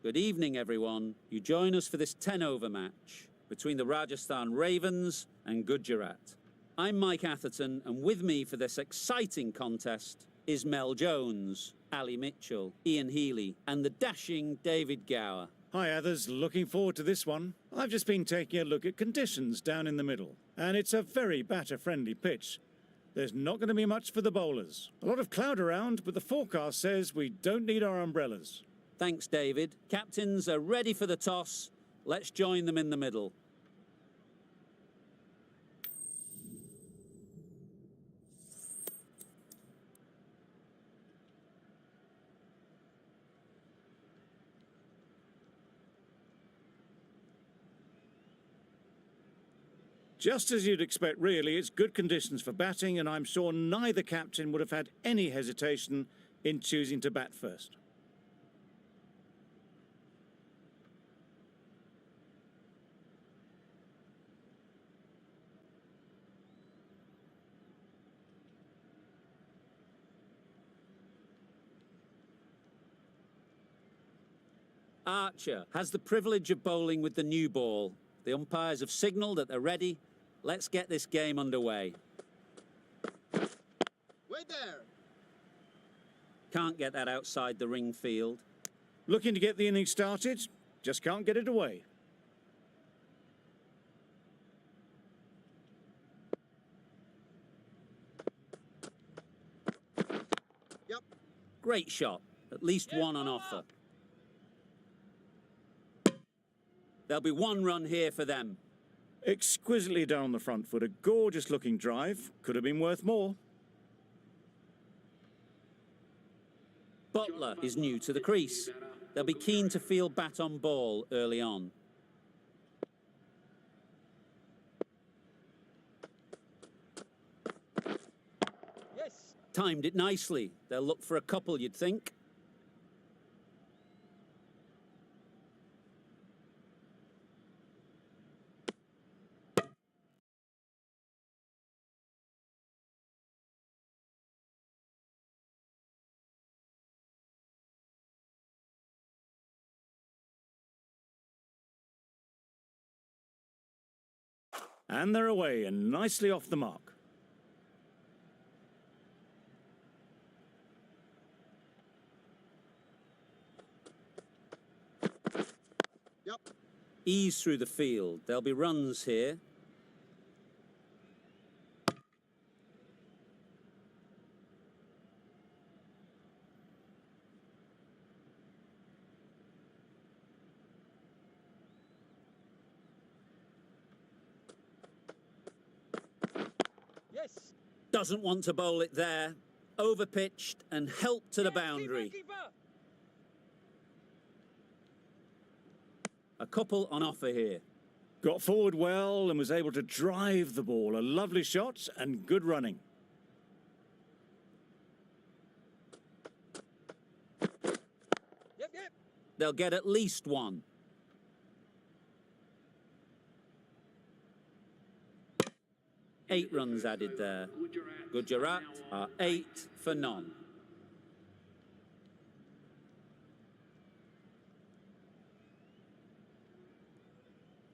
Good evening, everyone. You join us for this 10-over match between the Rajasthan Ravens and Gujarat. I'm Mike Atherton, and with me for this exciting contest is Mel Jones, Ali Mitchell, Ian Healy, and the dashing David Gower. Hi others, looking forward to this one. I've just been taking a look at conditions down in the middle, and it's a very batter-friendly pitch. There's not going to be much for the bowlers. A lot of cloud around, but the forecast says we don't need our umbrellas. Thanks, David. Captains are ready for the toss. Let's join them in the middle. Just as you'd expect, really, it's good conditions for batting, and I'm sure neither captain would have had any hesitation in choosing to bat first. Archer has the privilege of bowling with the new ball. The umpires have signalled that they're ready. Let's get this game underway. Wait there! Can't get that outside the ring field. Looking to get the innings started, just can't get it away. Yep. Great shot. At least one on offer. There'll be one run here for them. Exquisitely done on the front foot, a gorgeous looking drive. Could have been worth more. Butler is new to the crease. They'll be keen to field bat on ball early on. Yes. Timed it nicely. They'll look for a couple, you'd think. And they're away and nicely off the mark. Yep. Ease through the field. There'll be runs here. Yes. Doesn't want to bowl it there. Overpitched and helped to the boundary. Keeper. A couple on offer here. Got forward well and was able to drive the ball. A lovely shot and good running. Yep. They'll get at least one. Eight runs added there. Gujarat are 8 for none.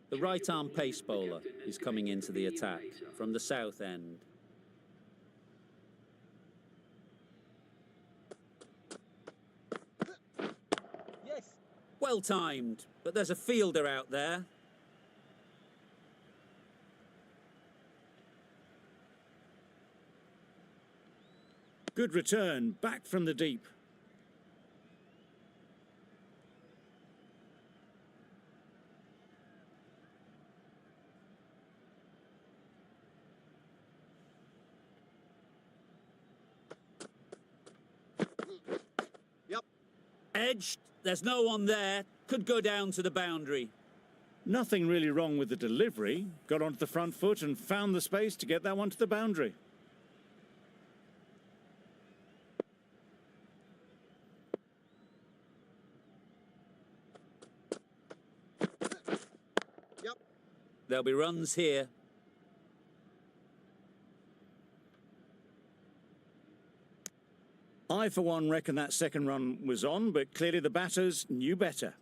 The right-arm pace bowler is coming into the attack from the south end. Yes. Well timed, but there's a fielder out there. Good return, back from the deep. Yep. Edged, there's no one there. Could go down to the boundary. Nothing really wrong with the delivery. Got onto the front foot and found the space to get that one to the boundary. Yep. There'll be runs here. I, for one, reckon that second run was on, but clearly the batters knew better.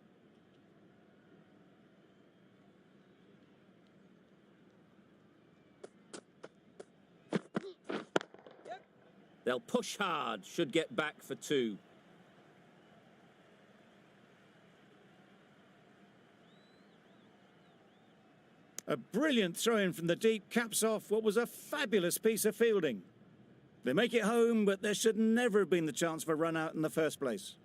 They'll push hard, should get back for 2. A brilliant throw-in from the deep caps off what was a fabulous piece of fielding. They make it home, but there should never have been the chance for a run out in the first place.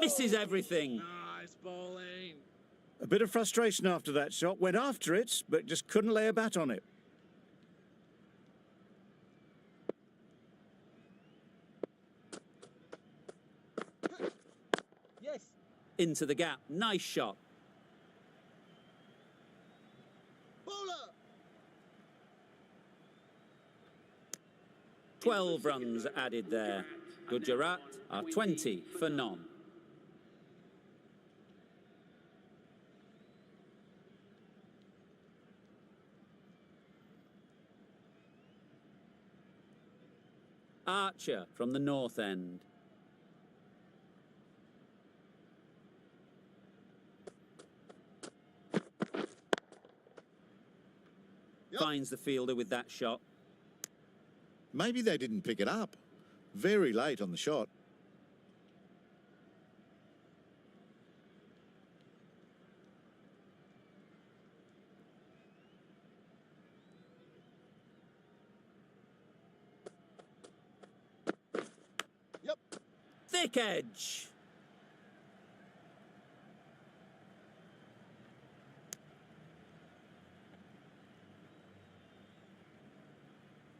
Misses everything. Nice bowling. A bit of frustration after that shot. Went after it, but just couldn't lay a bat on it. Yes. Into the gap. Nice shot. Bowler. 12 runs added there. Gujarat are 20 for none. Archer from the north end. Yep. Finds the fielder with that shot. Maybe they didn't pick it up. Very late on the shot. Yep. Thick edge.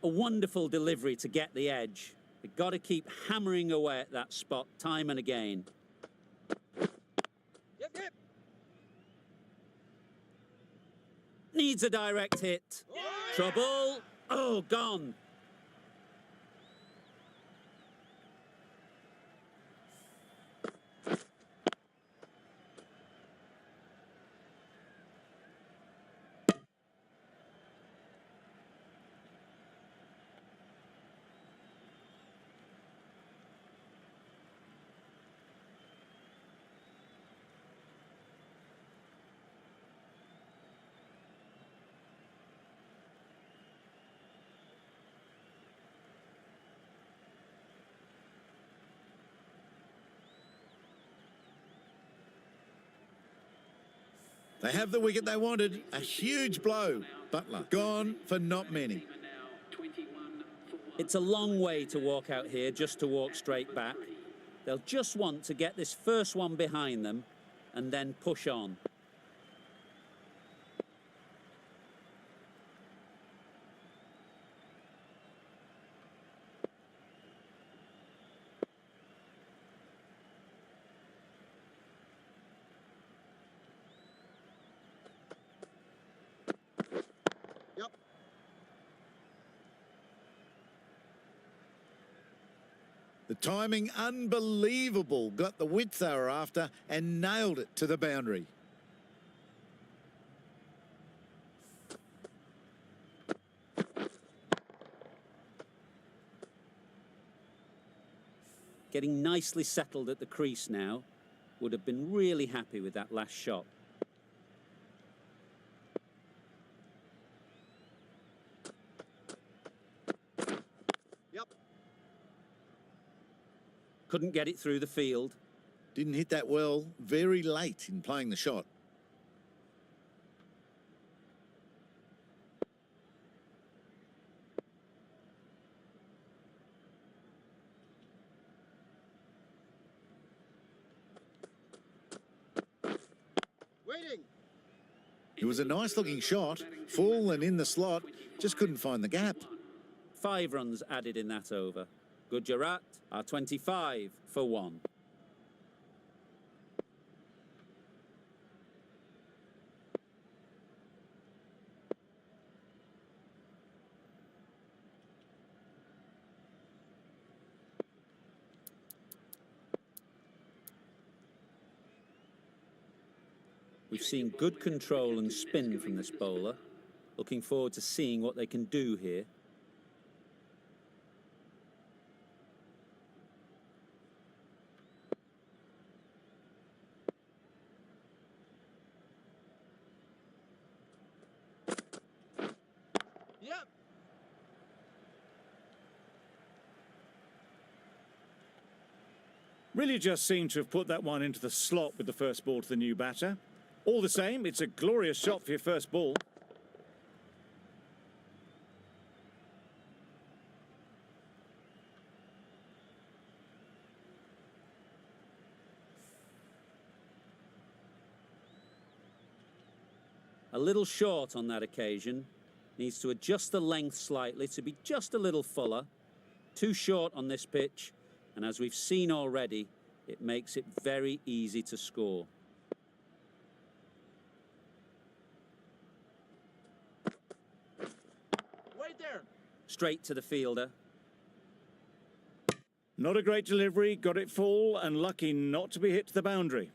A wonderful delivery to get the edge. They've got to keep hammering away at that spot time and again. Yep. Yep. Needs a direct hit. Trouble. Oh, gone. They have the wicket they wanted. A huge blow. Butler gone for not many. It's a long way to walk out here just to walk straight back. They'll just want to get this first one behind them and then push on. Yep. The timing unbelievable. Got the width they were after and nailed it to the boundary. Getting nicely settled at the crease now. Would have been really happy with that last shot. Yep. Couldn't get it through the field. Didn't hit that well. Very late in playing the shot. Waiting. It was a nice looking shot. Full and in the slot. Just couldn't find the gap. 5 runs added in that over. Gujarat are 25 for 1. We've seen good control and spin from this bowler. Looking forward to seeing what they can do here. Yep. Really just seemed to have put that one into the slot with the first ball to the new batter. All the same, it's a glorious shot for your first ball. A little short on that occasion. Needs to adjust the length slightly to be just a little fuller. Too short on this pitch, and as we've seen already, it makes it very easy to score. Wait there. Straight to the fielder. Not a great delivery, got it full and lucky not to be hit to the boundary.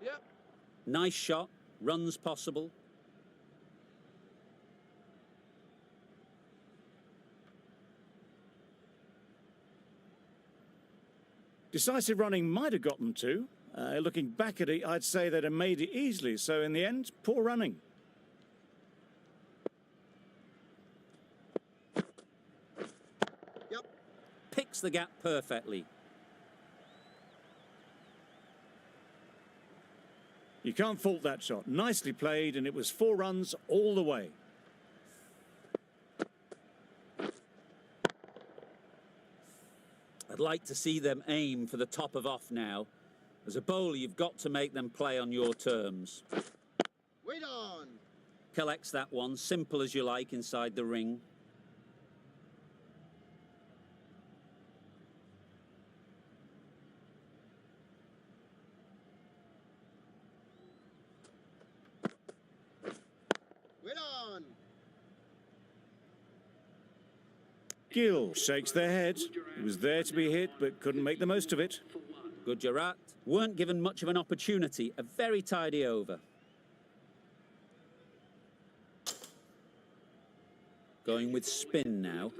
Yep. Nice shot, runs possible. Decisive running might have got them to. Looking back at it, I'd say they'd have made it easily. So in the end, poor running. Yep. Picks the gap perfectly. You can't fault that shot. Nicely played, and it was 4 runs all the way. I'd like to see them aim for the top of off now. As a bowler, you've got to make them play on your terms. Wait on. Collects that one, simple as you like, inside the ring. Wait on. Gill shakes their head. He was there to be hit, but couldn't make the most of it. Gujarat weren't given much of an opportunity. A very tidy over. Going with spin now.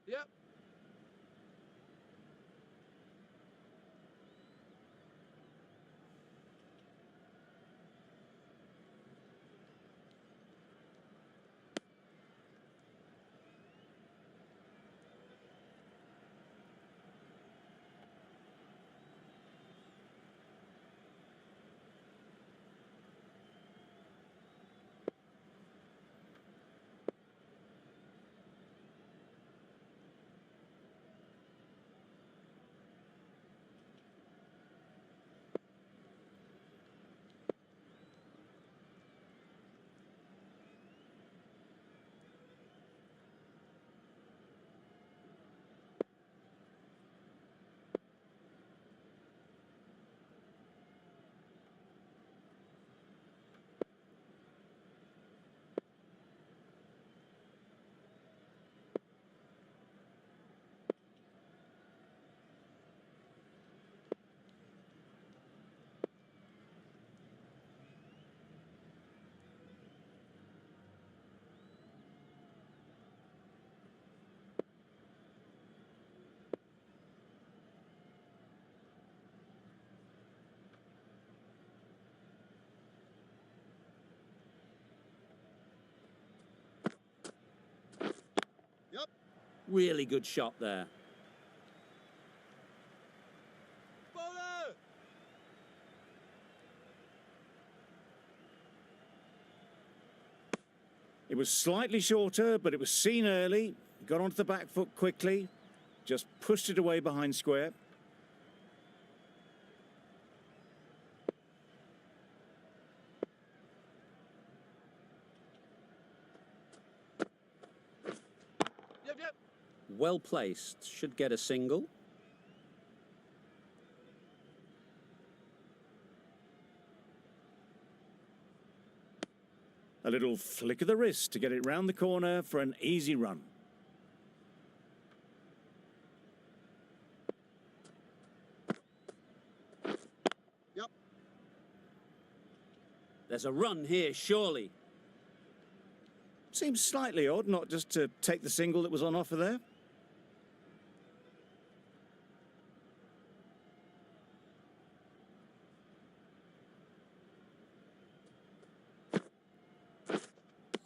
Yep. Yep. Really good shot there. Bowler. It was slightly shorter, but it was seen early. Got onto the back foot quickly. Just pushed it away behind square. Yep, yep. Well placed. Should get a single. A little flick of the wrist to get it round the corner for an easy run. Yep. There's a run here, surely. Seems slightly odd not just to take the single that was on offer there.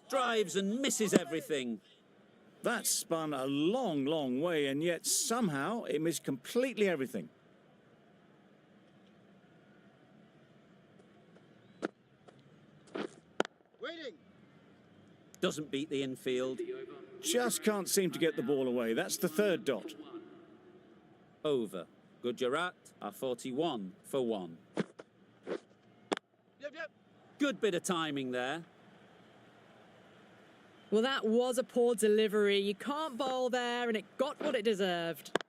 Drives and misses everything. That spun a long, long way, and yet somehow it missed completely everything. Waiting. Doesn't beat the infield. Just can't seem to get the ball away. That's the third dot. Over. Gujarat are 41 for 1. Yep. Good bit of timing there. Well, that was a poor delivery. You can't bowl there, and it got what it deserved.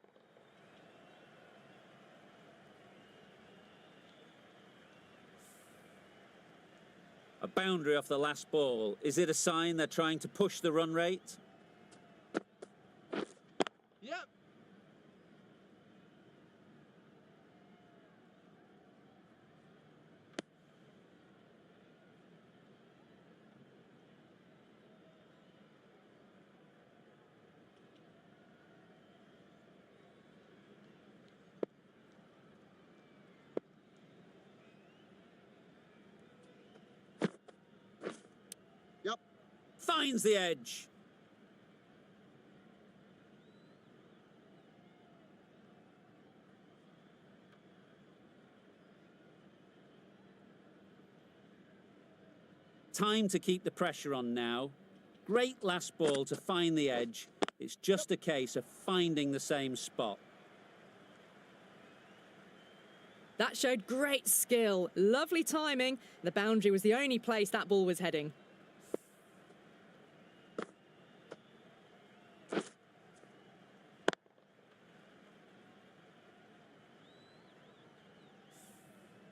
A boundary off the last ball. Is it a sign they're trying to push the run rate? Yep. Yep. Finds the edge. Time to keep the pressure on now. Great last ball to find the edge. It's just a case of finding the same spot. That showed great skill. Lovely timing. The boundary was the only place that ball was heading.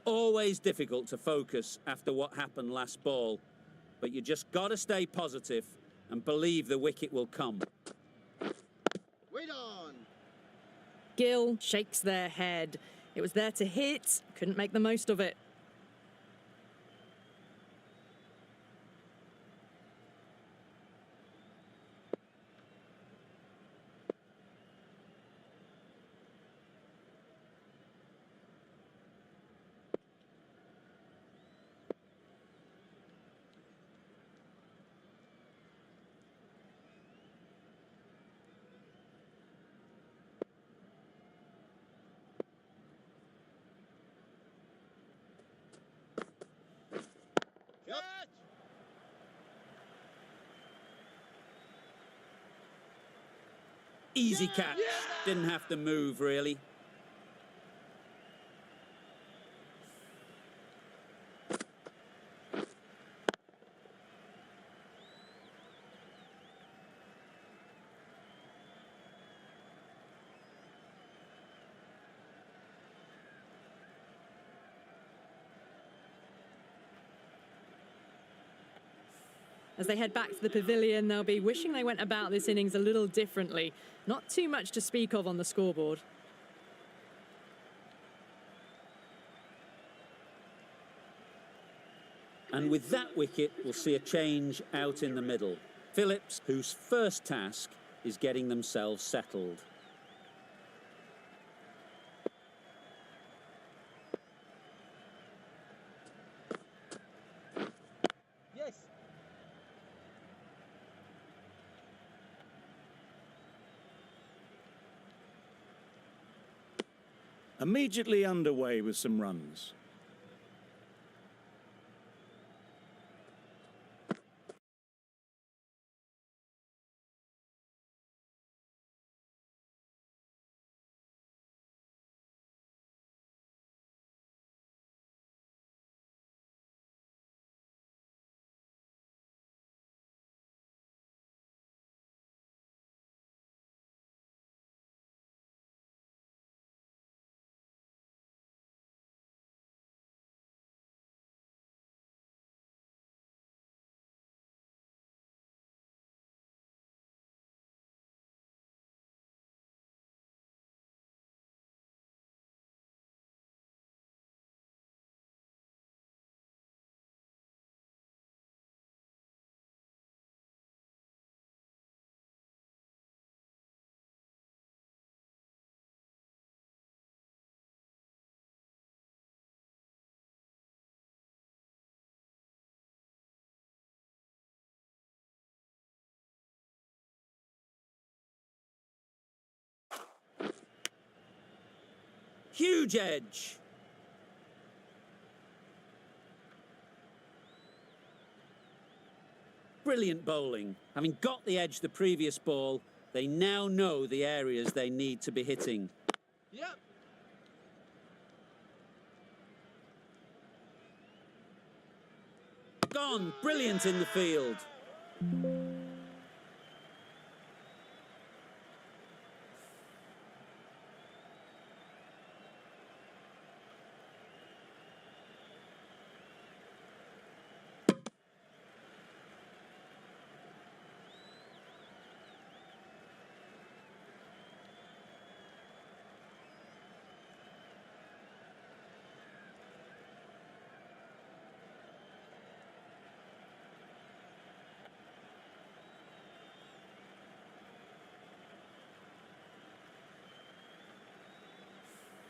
Always difficult to focus after what happened last ball, but you just got to stay positive and believe the wicket will come. Wait on. Gill shakes their head. It was there to hit, couldn't make the most of it. Catch. Easy catch. Didn't have to move, really. As they head back to the pavilion, they'll be wishing they went about this innings a little differently. Not too much to speak of on the scoreboard. And with that wicket, we'll see a change out in the middle. Phillips, whose first task is getting themselves settled. Yes. Immediately underway with some runs. Huge edge. Brilliant bowling. Having got the edge the previous ball, they now know the areas they need to be hitting. Yep. Gone. Brilliant in the field.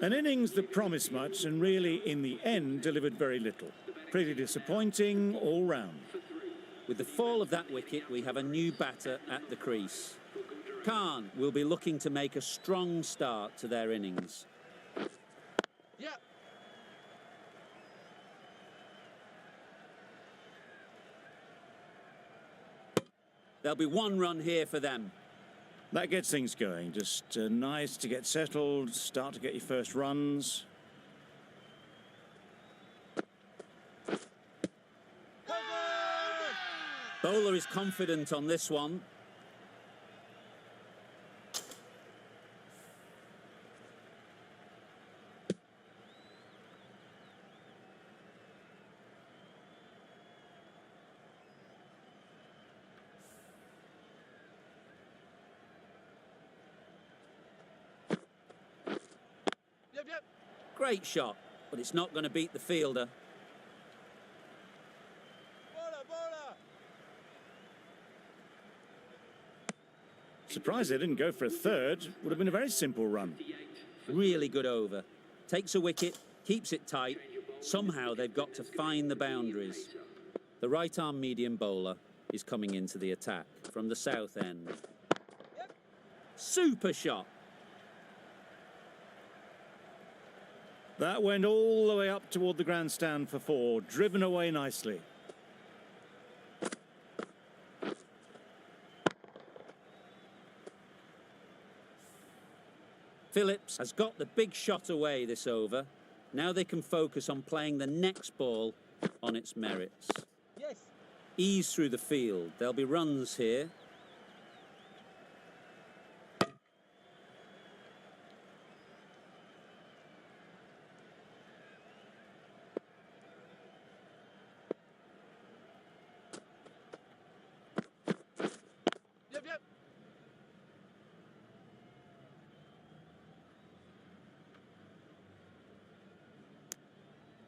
An innings that promised much and really, in the end, delivered very little. Pretty disappointing all round. With the fall of that wicket, we have a new batter at the crease. Khan will be looking to make a strong start to their innings. Yep. There'll be one run here for them. That gets things going. Just nice to get settled, start to get your first runs. Bowler is confident on this one. Yep. Great shot, but it's not going to beat the fielder. Bowler. Surprised they didn't go for a third. Would have been a very simple run. Really good over. Takes a wicket, keeps it tight. Somehow they've got to find the boundaries. The right-arm medium bowler is coming into the attack from the south end. Yep. Super shot. That went all the way up toward the grandstand for four, driven away nicely. Phillips has got the big shot away this over. Now they can focus on playing the next ball on its merits. Yes. Ease through the field. There'll be runs here. Yep.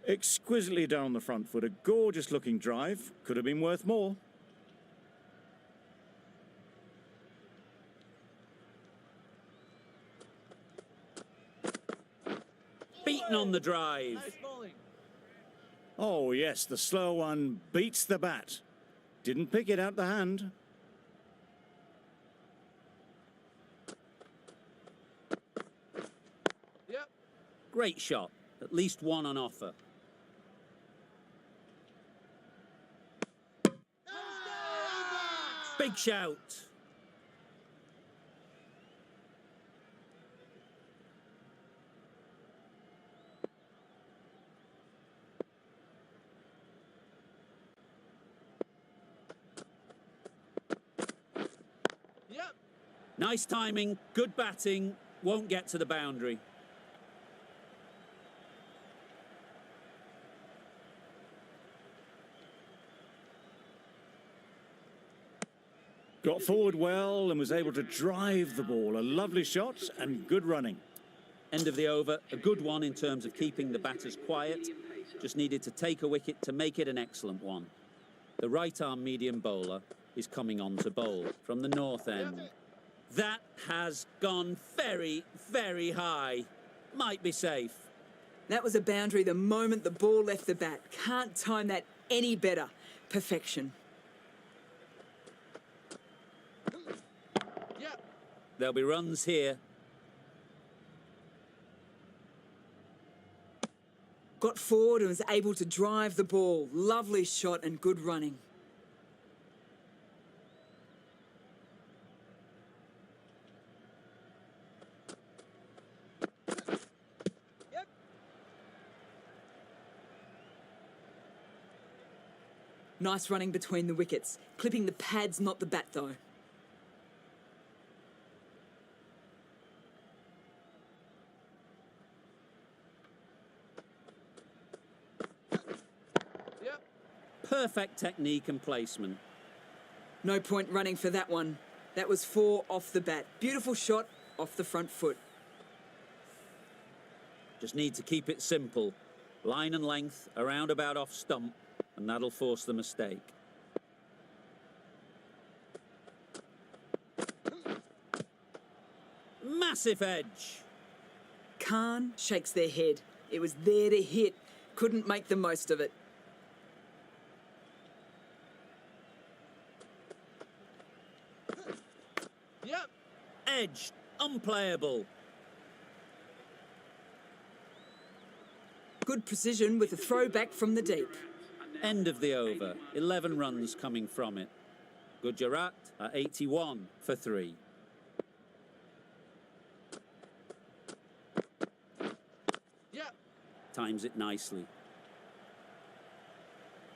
Exquisitely down the front foot, a gorgeous looking drive. Could have been worth more. Beaten on the drive. Nice bowling. Oh yes, the slow one beats the bat. Didn't pick it out the hand. Yep. Great shot. At least one on offer. Big shout. Yep. Nice timing, good batting, won't get to the boundary. Got forward well and was able to drive the ball. A lovely shot and good running. End of the over, a good one in terms of keeping the batters quiet. Just needed to take a wicket to make it an excellent one. The right-arm medium bowler is coming on to bowl from the north end. That has gone very, very high. Might be safe. That was a boundary the moment the ball left the bat. Can't time that any better. Perfection. Yep. There'll be runs here. forward and was able to drive the ball. Lovely shot and good running. Yep. Nice running between the wickets. Clipping the pads, not the bat though. Yep. Perfect technique and placement. No point running for that one. That was 4 off the bat. Beautiful shot off the front foot. Just need to keep it simple. Line and length, around about off stump, and that'll force the mistake. Massive edge. Khan shakes their head. It was there to hit. Couldn't make the most of it. Yep. Edge, unplayable. Good precision with a throwback from the deep. End of the over. 11 runs coming from it. Gujarat are 81 for 3. Yep. Times it nicely.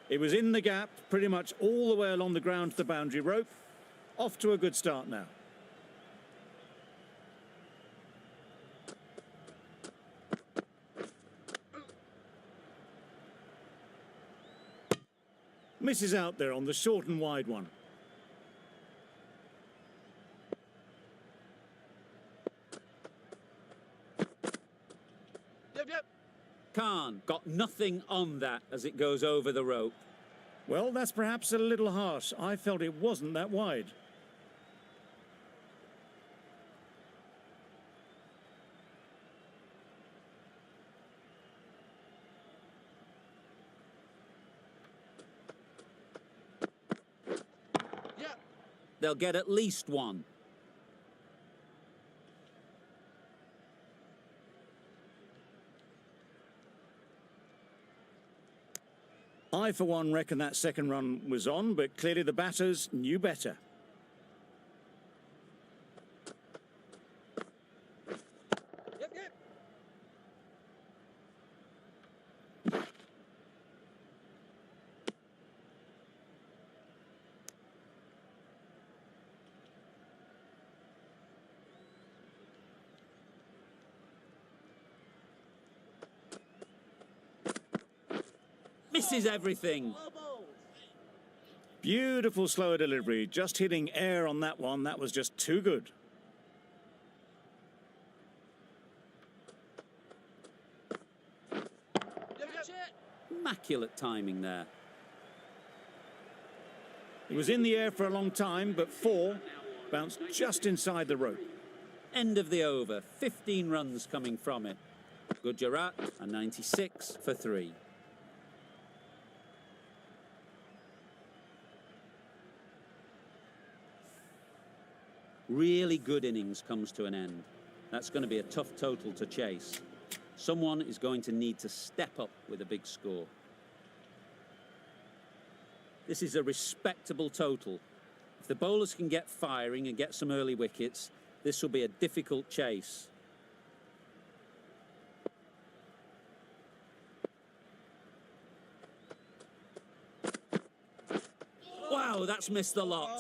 It was in the gap, pretty much all the way along the ground to the boundary rope. Off to a good start now. Misses out there on the short and wide one. Yep. Khan got nothing on that as it goes over the rope. Well, that's perhaps a little harsh. I felt it wasn't that wide. Yep. They'll get at least one. I, for one, reckon that second run was on, but clearly the batters knew better. Yep. Misses everything. Beautiful slower delivery, just hitting air on that one. That was just too good. Immaculate timing there. It was in the air for a long time, but 4 bounced just inside the rope. End of the over. 15 runs coming from it. Gujarat are 96 for 3. Really good innings comes to an end. That's going to be a tough total to chase. Someone is going to need to step up with a big score. This is a respectable total. If the bowlers can get firing and get some early wickets, this will be a difficult chase. Wow, that's missed the lot.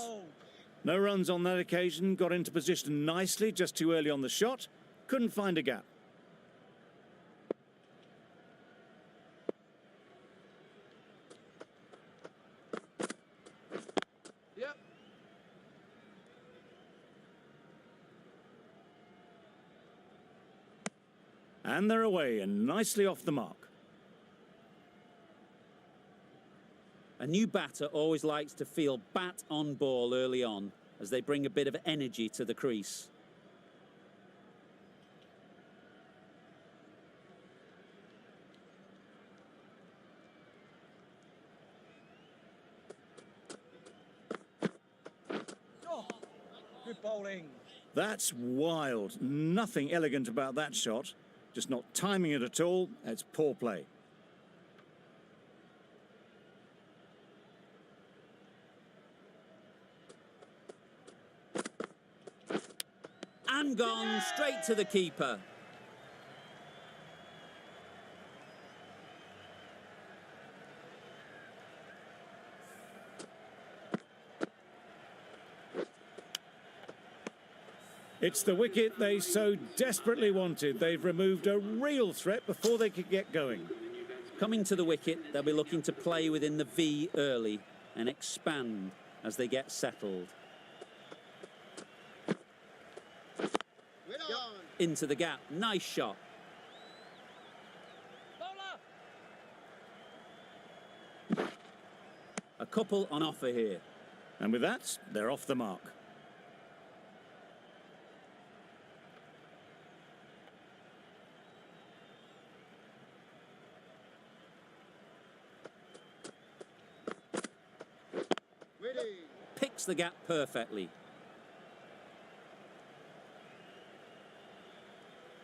No runs on that occasion, got into position nicely, just too early on the shot. Couldn't find a gap. Yep. And they're away and nicely off the mark. A new batter always likes to feel bat on ball early on as they bring a bit of energy to the crease. Oh, good bowling. That's wild. Nothing elegant about that shot. Just not timing it at all. It's poor play. And gone straight to the keeper. It's the wicket they so desperately wanted. They've removed a real threat before they could get going. Coming to the wicket, they'll be looking to play within the V early and expand as they get settled. Into the gap. Nice shot. Bowler! A couple on offer here. And with that, they're off the mark. Picks the gap perfectly.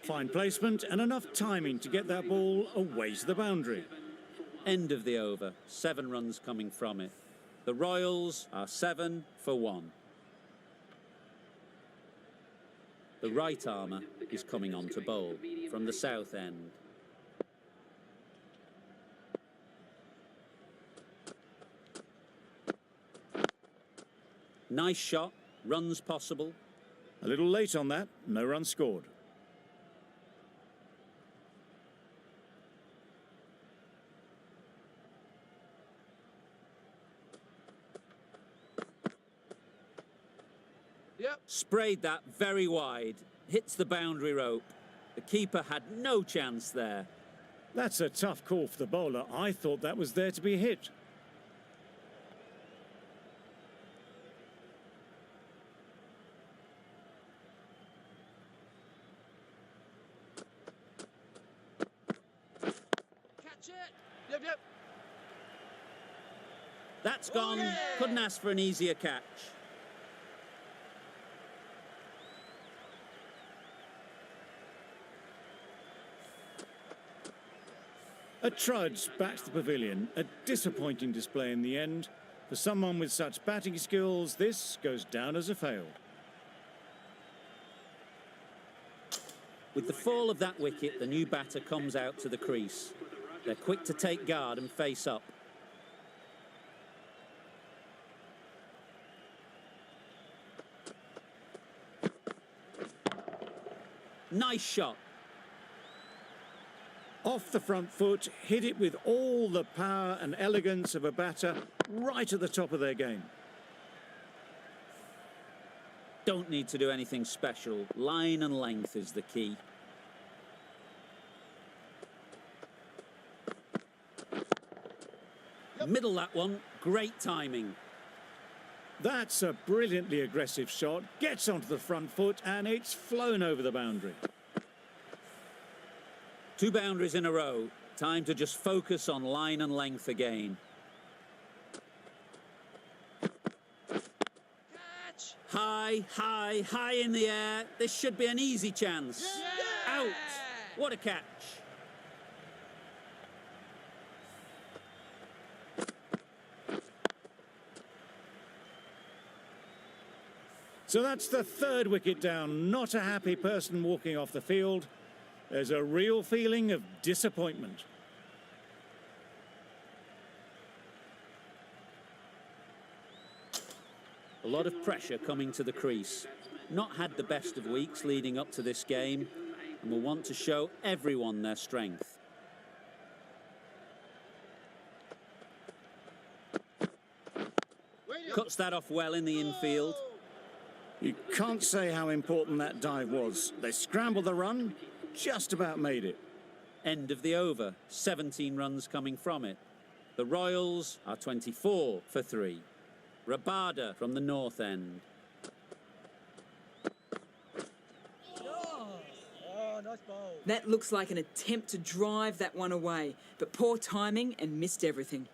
Fine placement and enough timing to get that ball away to the boundary. End of the over. 7 runs coming from it. The Royals are 7 for 1. The right armour is coming on to bowl from the south end. Nice shot. Runs possible. A little late on that, no run scored. Yep. Sprayed that very wide. Hits the boundary rope. The keeper had no chance there. That's a tough call for the bowler. I thought that was there to be hit. Catch it! Yep, yep. That's gone. yeah! Couldn't ask for an easier catch. A trudge back to the pavilion. A disappointing display in the end. For someone with such batting skills, this goes down as a fail. With the fall of that wicket, the new batter comes out to the crease. They're quick to take guard and face up. Nice shot. Off the front foot, hit it with all the power and elegance of a batter, right at the top of their game. Don't need to do anything special. Line and length is the key. Middle that one. Great timing. That's a brilliantly aggressive shot. Gets onto the front foot and it's flown over the boundary. 2 boundaries in a row. Time to just focus on line and length again. Catch! High, high, high in the air. This should be an easy chance. Yeah! Out. What a catch. So that's the 3rd wicket down. Not a happy person walking off the field. There's a real feeling of disappointment. A lot of pressure coming to the crease. Not had the best of weeks leading up to this game and will want to show everyone their strength. Cuts that off well in the infield. You can't say how important that dive was. They scrambled the run, just about made it. End of the over. 17 runs coming from it. The Royals are 24 for 3. Rabada from the north end. Oh, nice bowl. That looks like an attempt to drive that one away, but poor timing and missed everything.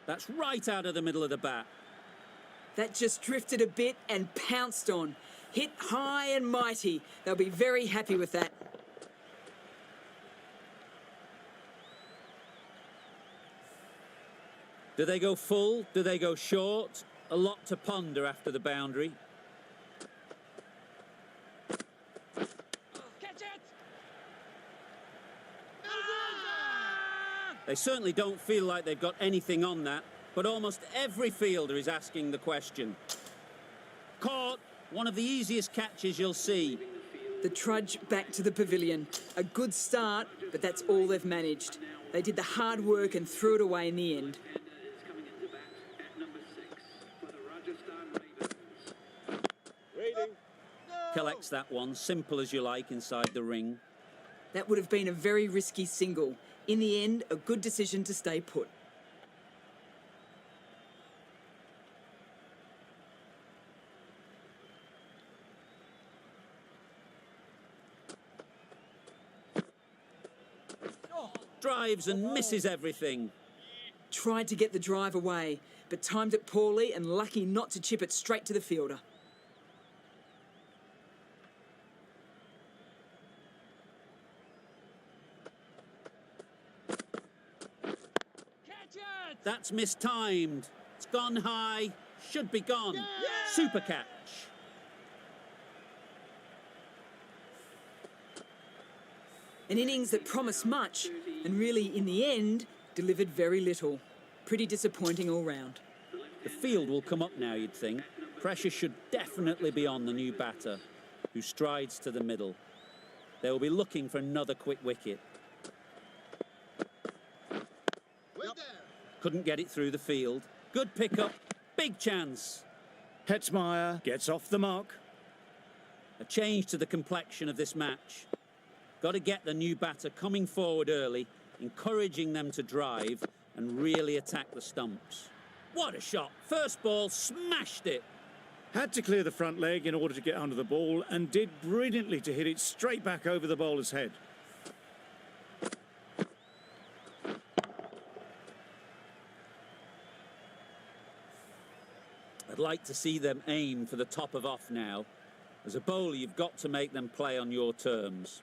That's right out of the middle of the bat. That just drifted a bit and pounced on. Hit high and mighty. They'll be very happy with that. Do they go full? Do they go short? A lot to ponder after the boundary. Catch it! They certainly don't feel like they've got anything on that, but almost every fielder is asking the question. Caught. One of the easiest catches you'll see. The trudge back to the pavilion. A good start, but that's all they've managed. They did the hard work and threw it away in the end. Collects that one, simple as you like, inside the ring. That would have been a very risky single. In the end, a good decision to stay put. Drives and misses everything. Tried to get the drive away, but timed it poorly and lucky not to chip it straight to the fielder. Catch it! That's mistimed. It's gone high. Should be gone. Super catch. An innings that promised much and really, in the end, delivered very little. Pretty disappointing all round. The field will come up now, you'd think. Pressure should definitely be on the new batter, who strides to the middle. They will be looking for another quick wicket. Couldn't get it through the field. Good pickup. Big chance. Hetzmeyer gets off the mark. A change to the complexion of this match. Got to get the new batter coming forward early, encouraging them to drive and really attack the stumps. What a shot. First ball, smashed it. Had to clear the front leg in order to get under the ball and did brilliantly to hit it straight back over the bowler's head. I'd like to see them aim for the top of off now. As a bowler, you've got to make them play on your terms.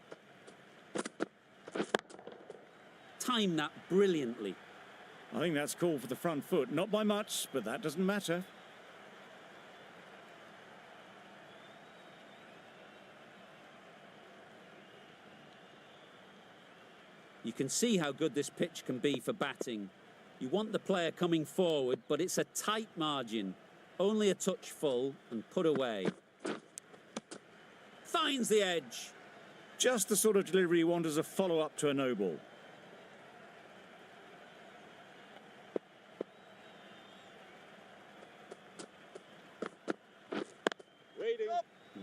Time that brilliantly. I think that's called for the front foot. Not by much, but that doesn't matter. You can see how good this pitch can be for batting. You want the player coming forward, but it's a tight margin. Only a touch full and put away. Finds the edge. Just the sort of delivery you want as a follow-up to a no ball.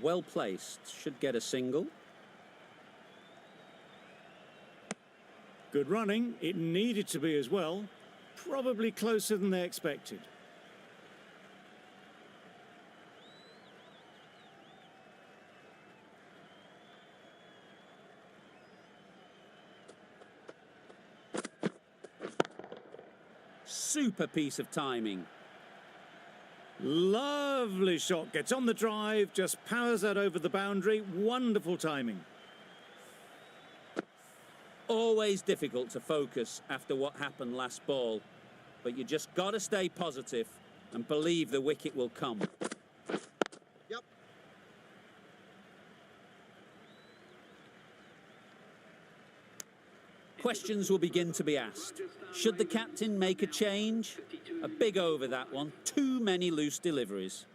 Well placed. Should get a single. Good running. It needed to be as well. Probably closer than they expected. Super piece of timing. Lovely shot. Gets on the drive, just powers that over the boundary. Wonderful timing. Always difficult to focus after what happened last ball, but you just got to stay positive and believe the wicket will come. Yep. Questions will begin to be asked. Should the captain make a change? A big over that one. Too many loose deliveries.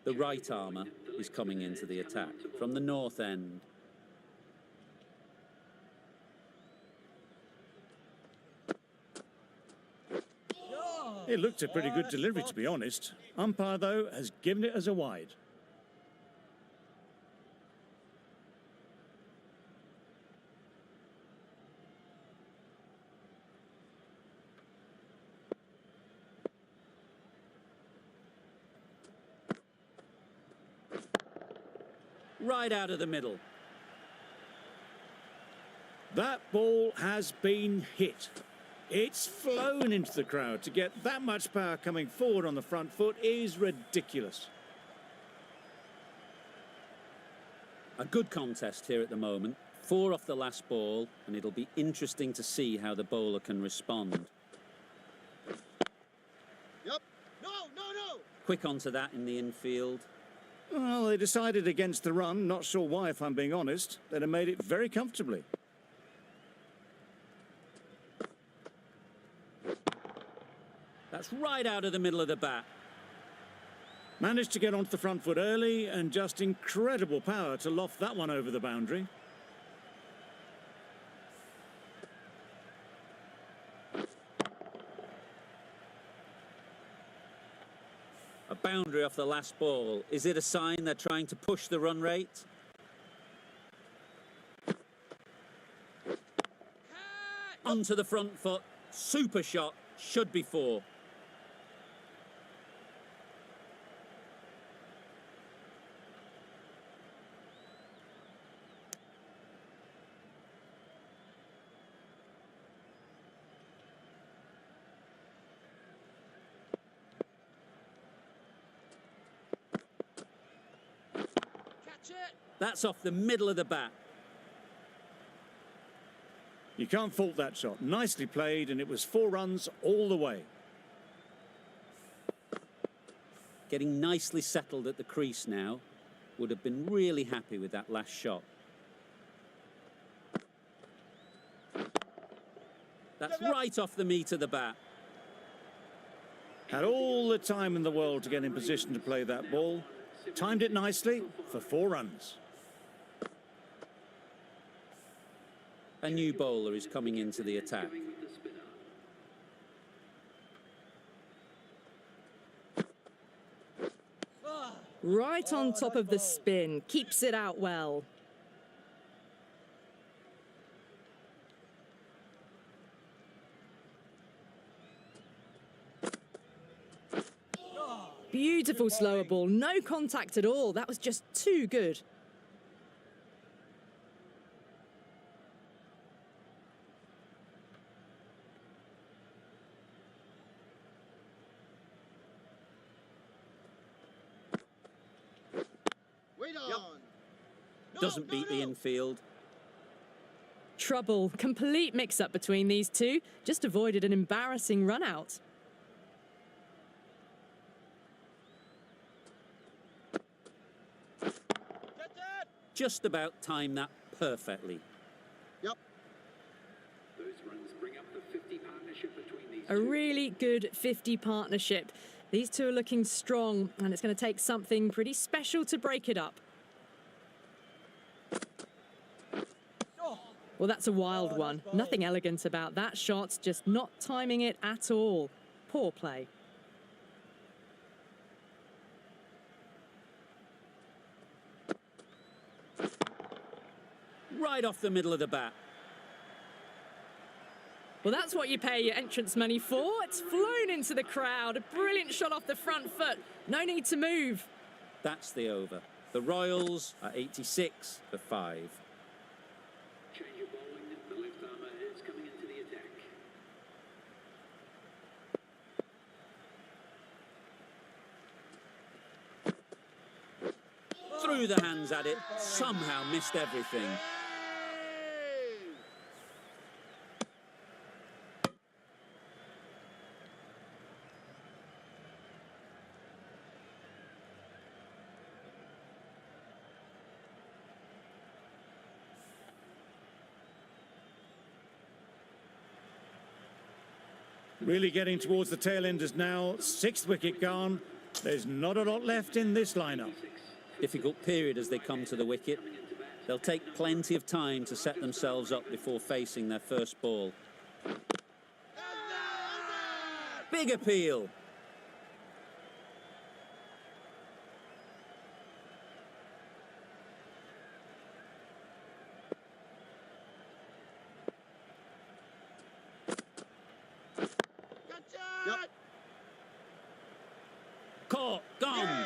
The right armour is coming into the attack from the north end. It looked a pretty good delivery, to be honest. Umpire, though, has given it as a wide. Right out of the middle. That ball has been hit. It's flown into the crowd. To get that much power coming forward on the front foot is ridiculous. A good contest here at the moment. 4 off the last ball, and it'll be interesting to see how the bowler can respond. Yep. No, no, no. Quick onto that in the infield. Well, they decided against the run. Not sure why, if I'm being honest. They'd have made it very comfortably. That's right out of the middle of the bat. Managed to get onto the front foot early and just incredible power to loft that one over the boundary. A boundary off the last ball. Is it a sign they're trying to push the run rate? Onto the front foot. Super shot. Should be 4. Catch it. That's off the middle of the bat. You can't fault that shot. Nicely played, and it was 4 runs all the way. Getting nicely settled at the crease now. Would have been really happy with that last shot. That's right off the meat of the bat. Had all the time in the world to get in position to play that ball. Timed it nicely for 4 runs. A new bowler is coming into the attack. Right on top of the spin. Keeps it out well. Beautiful slower ball. No contact at all. That was just too good. Wait on. No, Doesn't no, beat the no. infield. Trouble. Complete mix-up between these two. Just avoided an embarrassing run-out. Get that. Just about timed that perfectly. Yep. Those runs bring up the 50 partnership between these A two. really good 50 partnership. These two are looking strong, and it's going to take something pretty special to break it up. Well, that's a wild one. Nothing elegant about that shot, just not timing it at all. Poor play. Right off the middle of the bat. Well, that's what you pay your entrance money for. It's flown into the crowd. A brilliant shot off the front foot. No need to move. That's the over. The Royals are 86 for 5. Change of bowling. The left armour is coming into the attack. Threw the hands at it. Somehow missed everything. Really getting towards the tail enders now. 6th wicket gone. There's not a lot left in this lineup. Difficult period as they come to the wicket. They'll take plenty of time to set themselves up before facing their first ball. Big appeal. Yep. Caught. Gone.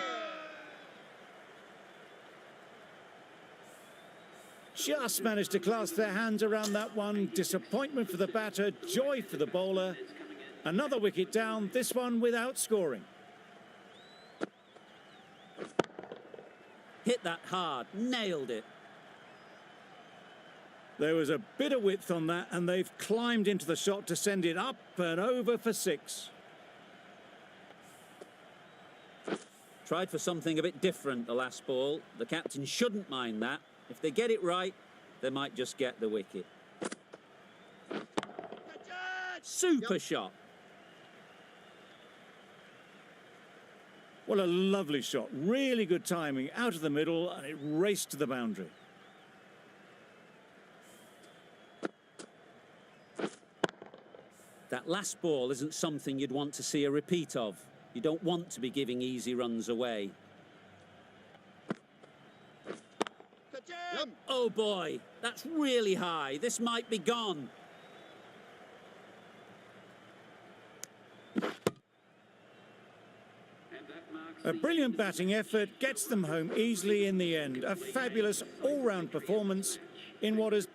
just managed to clasp their hands around that one. Disappointment for the batter, joy for the bowler. Another wicket down, this one without scoring. Hit that hard, nailed it. There was a bit of width on that, and they've climbed into the shot to send it up and over for 6. Tried for something a bit different the last ball. The captain shouldn't mind that. If they get it right, they might just get the wicket. Catch it! Super Yep. shot. What a lovely shot. Really good timing. Out of the middle, and it raced to the boundary. That last ball isn't something you'd want to see a repeat of. You don't want to be giving easy runs away. Catch it! Yep. Oh boy, that's really high. This might be gone. And that marks A brilliant batting effort gets them home easily in the end. A fabulous all-round performance in what has